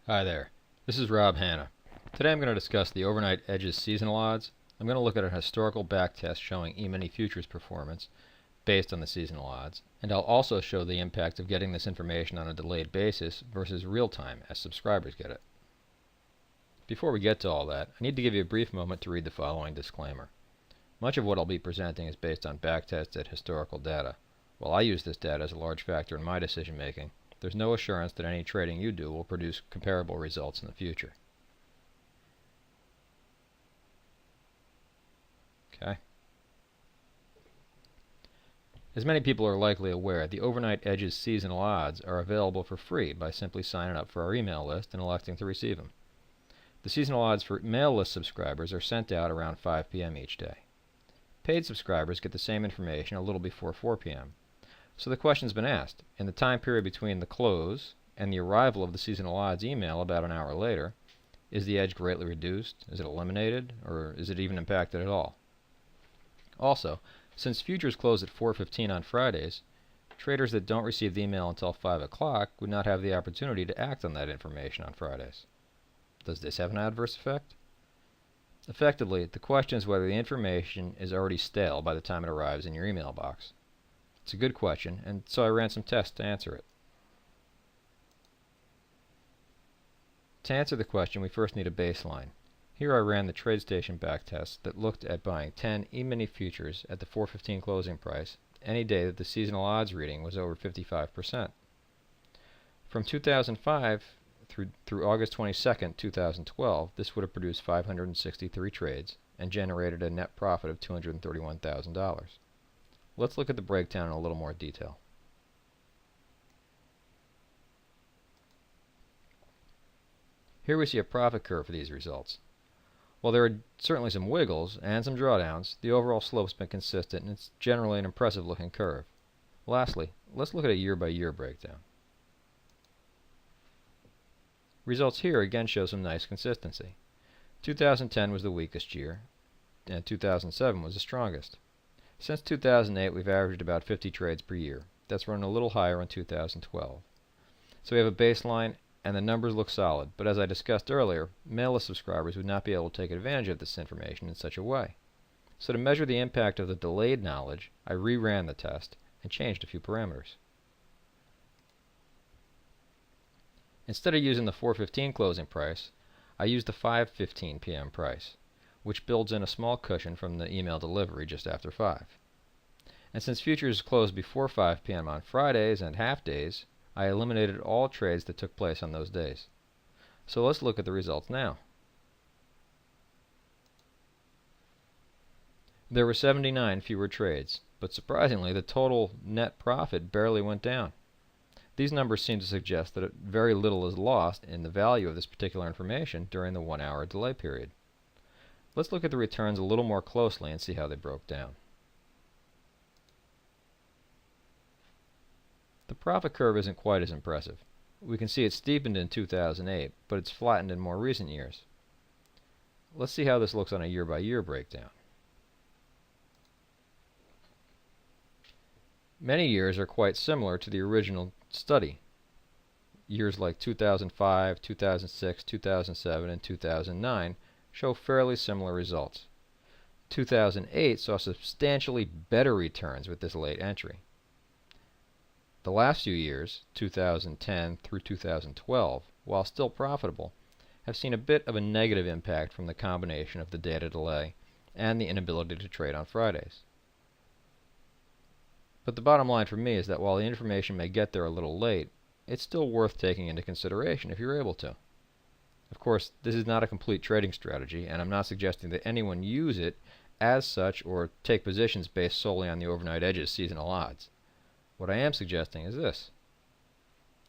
Hi there, this is Rob Hanna. Today I'm going to discuss the Overnight Edges seasonal odds. I'm going to look at a historical backtest showing E-mini futures performance based on the seasonal odds, and I'll also show the impact of getting this information on a delayed basis versus real time as subscribers get it. Before we get to all that, I need to give you a brief moment to read the following disclaimer. Much of what I'll be presenting is based on backtested historical data. While I use this data as a large factor in my decision making, there's no assurance that any trading you do will produce comparable results in the future. Okay. As many people are likely aware, the Overnight Edges seasonal odds are available for free by simply signing up for our email list and electing to receive them. The seasonal odds for mail list subscribers are sent out around 5 p.m. each day. Paid subscribers get the same information a little before 4 p.m. So the question's been asked, in the time period between the close and the arrival of the seasonal odds email about an hour later, is the edge greatly reduced? Is it eliminated? Or is it even impacted at all? Also, since futures close at 4:15 on Fridays, traders that don't receive the email until 5 o'clock would not have the opportunity to act on that information on Fridays. Does this have an adverse effect? Effectively, the question is whether the information is already stale by the time it arrives in your email box. It's a good question, and so I ran some tests to answer it. To answer the question, we first need a baseline. Here I ran the TradeStation backtest that looked at buying 10 E-mini futures at the 4:15 closing price any day that the seasonal odds reading was over 55%. From 2005 through August 22, 2012, this would have produced 563 trades and generated a net profit of $231,000. Let's look at the breakdown in a little more detail. Here we see a profit curve for these results. While there are certainly some wiggles and some drawdowns, the overall slope's been consistent and it's generally an impressive looking curve. Lastly, let's look at a year-by-year breakdown. Results here again show some nice consistency. 2010 was the weakest year, and 2007 was the strongest. Since 2008, we've averaged about 50 trades per year. That's run a little higher in 2012. So we have a baseline, and the numbers look solid, but as I discussed earlier, mail list subscribers would not be able to take advantage of this information in such a way. So to measure the impact of the delayed knowledge, I reran the test and changed a few parameters. Instead of using the 4:15 closing price, I used the 5:15 p.m. price, which builds in a small cushion from the email delivery just after 5. And since futures closed before 5 p.m. on Fridays and half days, I eliminated all trades that took place on those days. So let's look at the results now. There were 79 fewer trades, but surprisingly the total net profit barely went down. These numbers seem to suggest that very little is lost in the value of this particular information during the 1-hour delay period. Let's look at the returns a little more closely and see how they broke down. The profit curve isn't quite as impressive. We can see it steepened in 2008, but it's flattened in more recent years. Let's see how this looks on a year-by-year breakdown. Many years are quite similar to the original study. Years like 2005, 2006, 2007, and 2009 show fairly similar results. 2008 saw substantially better returns with this late entry. The last few years, 2010 through 2012, while still profitable, have seen a bit of a negative impact from the combination of the data delay and the inability to trade on Fridays. But the bottom line for me is that while the information may get there a little late, it's still worth taking into consideration if you're able to. Of course, this is not a complete trading strategy, and I'm not suggesting that anyone use it as such or take positions based solely on the Overnight Edges seasonal odds. What I am suggesting is this.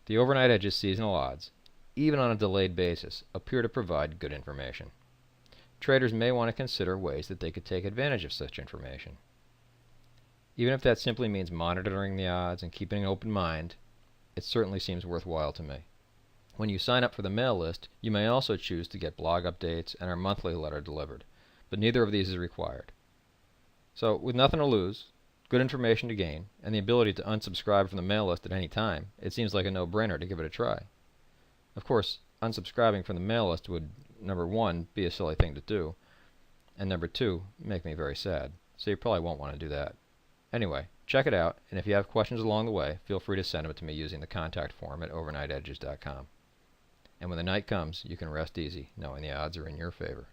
The Overnight Edges seasonal odds, even on a delayed basis, appear to provide good information. Traders may want to consider ways that they could take advantage of such information. Even if that simply means monitoring the odds and keeping an open mind, it certainly seems worthwhile to me. When you sign up for the mail list, you may also choose to get blog updates and our monthly letter delivered, but neither of these is required. So, with nothing to lose, good information to gain, and the ability to unsubscribe from the mail list at any time, it seems like a no-brainer to give it a try. Of course, unsubscribing from the mail list would, number one, be a silly thing to do, and number two, make me very sad. So you probably won't want to do that. Anyway, check it out, and if you have questions along the way, feel free to send them to me using the contact form at overnightedges.com. And when the night comes, you can rest easy, knowing the odds are in your favor.